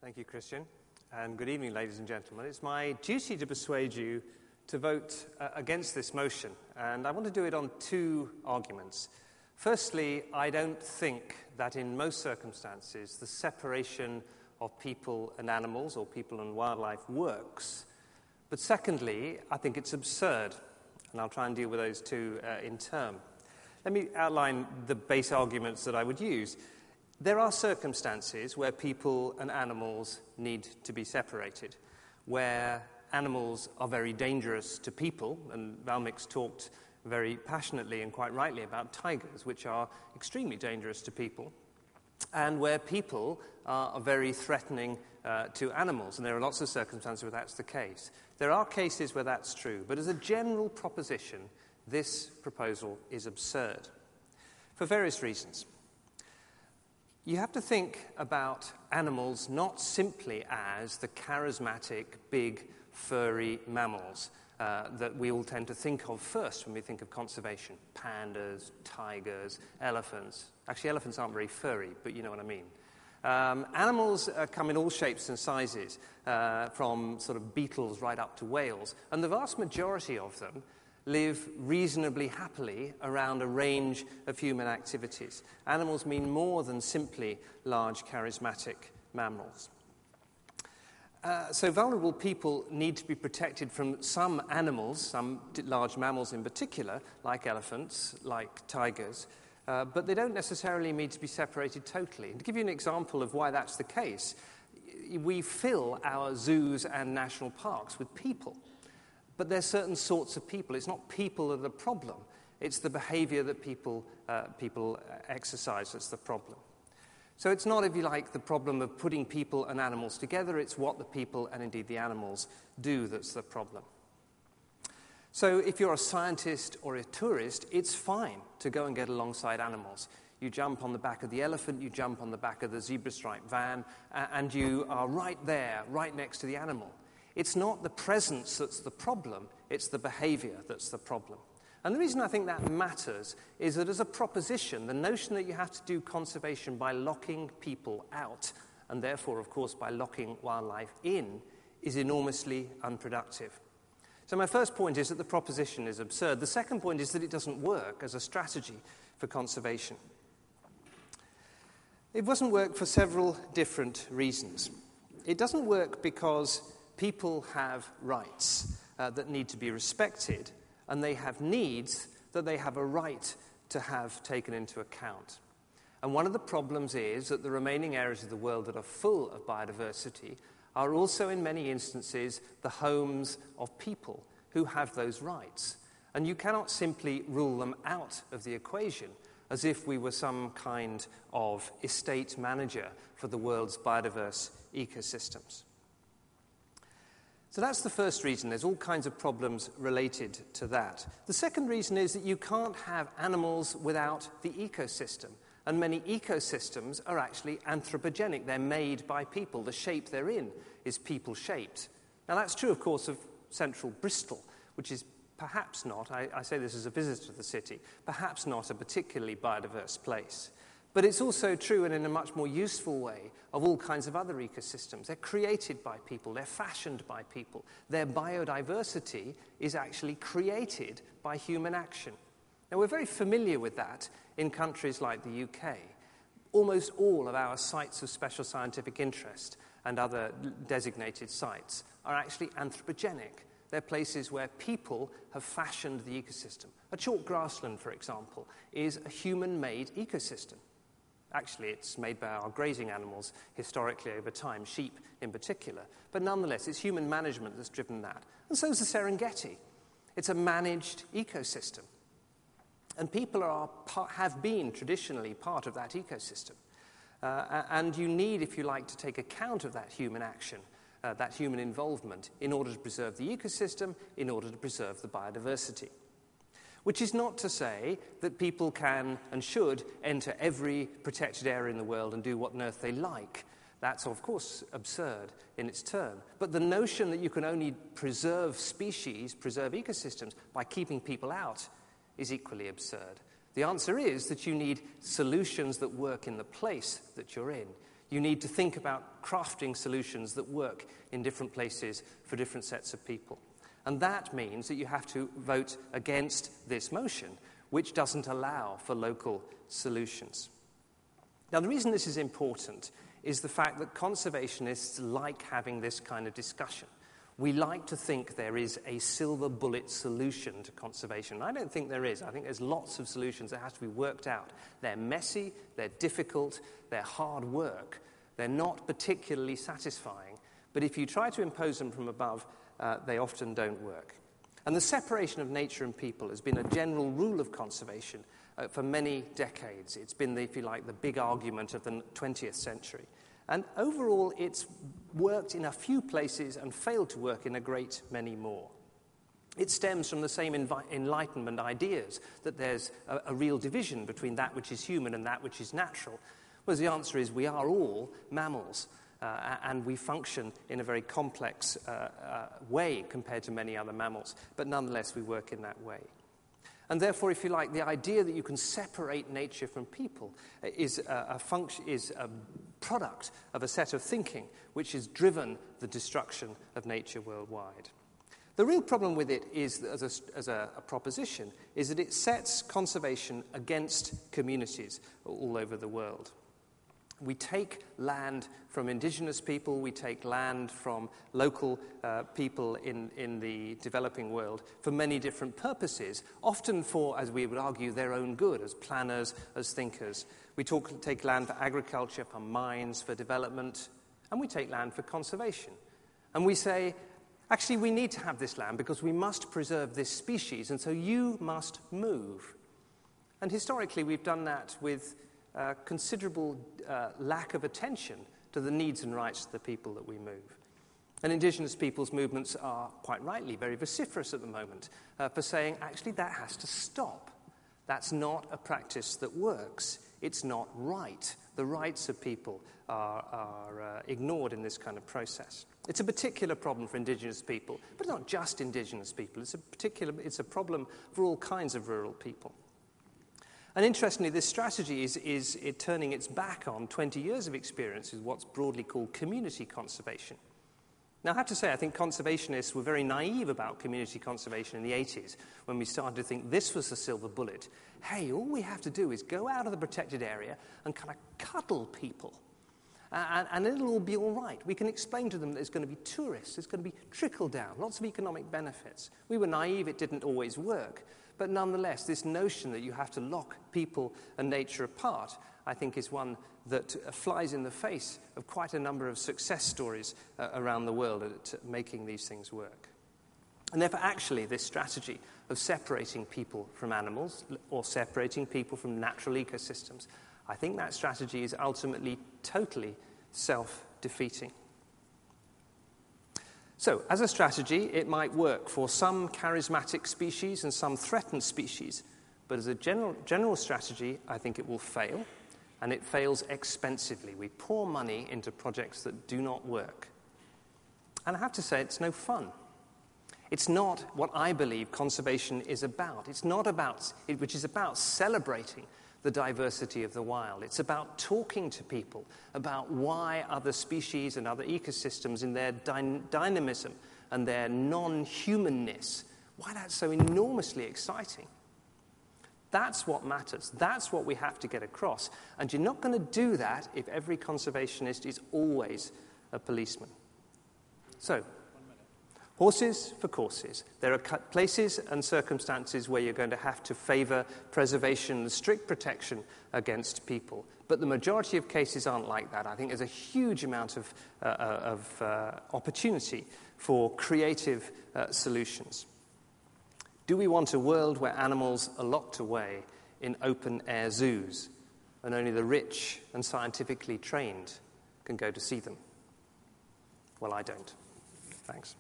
Thank you, Christian, and good evening, ladies and gentlemen. It's my duty to persuade you to vote against this motion, and I want to do it on two arguments. Firstly, I don't think that in most circumstances the separation of people and animals or people and wildlife works. But secondly, I think it's absurd, and I'll try and deal with those two in turn. Let me outline the base arguments that I would use. There are circumstances where people and animals need to be separated, where animals are very dangerous to people, and Valmix talked very passionately and quite rightly about tigers, which are extremely dangerous to people, and where people are very threatening to animals, and there are lots of circumstances where that's the case. There are cases where that's true, but as a general proposition, this proposal is absurd, for various reasons. You have to think about animals not simply as the charismatic, big, furry mammals that we all tend to think of first when we think of conservation. Pandas, tigers, elephants. Actually, elephants aren't very furry, but you know what I mean. Animals come in all shapes and sizes, from sort of beetles right up to whales, and the vast majority of them live reasonably happily around a range of human activities. Animals mean more than simply large, charismatic mammals. So vulnerable people need to be protected from some animals, some large mammals in particular, like elephants, like tigers, but they don't necessarily need to be separated totally. And to give you an example of why that's the case, we fill our zoos and national parks with people. But there's certain sorts of people. It's not people that are the problem. It's the behavior that people exercise that's the problem. So it's not, if you like, the problem of putting people and animals together. It's what the people and indeed the animals do that's the problem. So if you're a scientist or a tourist, it's fine to go and get alongside animals. You jump on the back of the elephant, you jump on the back of the zebra-striped van, and you are right there, right next to the animal. It's not the presence that's the problem, it's the behavior that's the problem. And the reason I think that matters is that as a proposition, the notion that you have to do conservation by locking people out, and therefore, of course, by locking wildlife in, is enormously unproductive. So my first point is that the proposition is absurd. The second point is that it doesn't work as a strategy for conservation. It doesn't work for several different reasons. It doesn't work because people have rights that need to be respected, and they have needs that they have a right to have taken into account. And one of the problems is that the remaining areas of the world that are full of biodiversity are also in many instances the homes of people who have those rights. And you cannot simply rule them out of the equation as if we were some kind of estate manager for the world's biodiverse ecosystems. So that's the first reason. There's all kinds of problems related to that. The second reason is that you can't have animals without the ecosystem. And many ecosystems are actually anthropogenic. They're made by people. The shape they're in is people-shaped. Now that's true, of course, of central Bristol, which is perhaps not, I say this as a visitor to the city, perhaps not a particularly biodiverse place. But it's also true, and in a much more useful way, of all kinds of other ecosystems. They're created by people. They're fashioned by people. Their biodiversity is actually created by human action. Now, we're very familiar with that in countries like the UK. Almost all of our sites of special scientific interest and other designated sites are actually anthropogenic. They're places where people have fashioned the ecosystem. A chalk grassland, for example, is a human-made ecosystem. Actually, it's made by our grazing animals historically over time, sheep in particular. But nonetheless, it's human management that's driven that. And so is the Serengeti. It's a managed ecosystem. And people have been traditionally part of that ecosystem. And you need, if you like, to take account of that human action, that human involvement, in order to preserve the ecosystem, in order to preserve the biodiversity. Which is not to say that people can and should enter every protected area in the world and do what on earth they like. That's, of course, absurd in its turn. But the notion that you can only preserve species, preserve ecosystems, by keeping people out is equally absurd. The answer is that you need solutions that work in the place that you're in. You need to think about crafting solutions that work in different places for different sets of people. And that means that you have to vote against this motion, which doesn't allow for local solutions. Now, the reason this is important is the fact that conservationists like having this kind of discussion. We like to think there is a silver bullet solution to conservation. I don't think there is. I think there's lots of solutions that have to be worked out. They're messy, they're difficult, they're hard work. They're not particularly satisfying. But if you try to impose them from above, they often don't work. And the separation of nature and people has been a general rule of conservation for many decades. It's been, if you like, the big argument of the 20th century. And overall, it's worked in a few places and failed to work in a great many more. It stems from the same Enlightenment ideas, that there's a real division between that which is human and that which is natural. Whereas the answer is we are all mammals, and we function in a very complex way compared to many other mammals, but nonetheless we work in that way. And therefore, if you like, the idea that you can separate nature from people is a product of a set of thinking which has driven the destruction of nature worldwide. The real problem with it is, as a proposition, is that it sets conservation against communities all over the world. We take land from indigenous people, we take land from local people in the developing world for many different purposes, often for, as we would argue, their own good, as planners, as thinkers. We take land for agriculture, for mines, for development, and we take land for conservation. And we say, actually, we need to have this land because we must preserve this species, and so you must move. And historically, we've done that with considerable lack of attention to the needs and rights of the people that we move. And indigenous peoples' movements are, quite rightly, very vociferous at the moment for saying, actually, that has to stop. That's not a practice that works. It's not right. The rights of people are ignored in this kind of process. It's a particular problem for indigenous people, but not just indigenous people. It's a problem for all kinds of rural people. And interestingly, this strategy is turning its back on 20 years of experience with what's broadly called community conservation. Now, I have to say, I think conservationists were very naive about community conservation in the 80s when we started to think this was the silver bullet. Hey, all we have to do is go out of the protected area and kind of cuddle people. And it'll all be all right. We can explain to them that there's going to be tourists, there's going to be trickle-down, lots of economic benefits. We were naive, it didn't always work. But nonetheless, this notion that you have to lock people and nature apart, I think, is one that flies in the face of quite a number of success stories around the world at making these things work. And therefore, actually, this strategy of separating people from animals or separating people from natural ecosystems, I think that strategy is ultimately totally self-defeating. So, as a strategy, it might work for some charismatic species and some threatened species, but as a general strategy, I think it will fail, and it fails expensively. We pour money into projects that do not work. And I have to say, it's no fun. It's not what I believe conservation is about. It's not about, which is about celebrating the diversity of the wild. It's about talking to people about why other species and other ecosystems in their dynamism and their non-humanness, why that's so enormously exciting. That's what matters. That's what we have to get across. And you're not going to do that if every conservationist is always a policeman. So, horses for courses. There are places and circumstances where you're going to have to favour preservation and strict protection against people. But the majority of cases aren't like that. I think there's a huge amount of opportunity for creative solutions. Do we want a world where animals are locked away in open-air zoos and only the rich and scientifically trained can go to see them? Well, I don't. Thanks.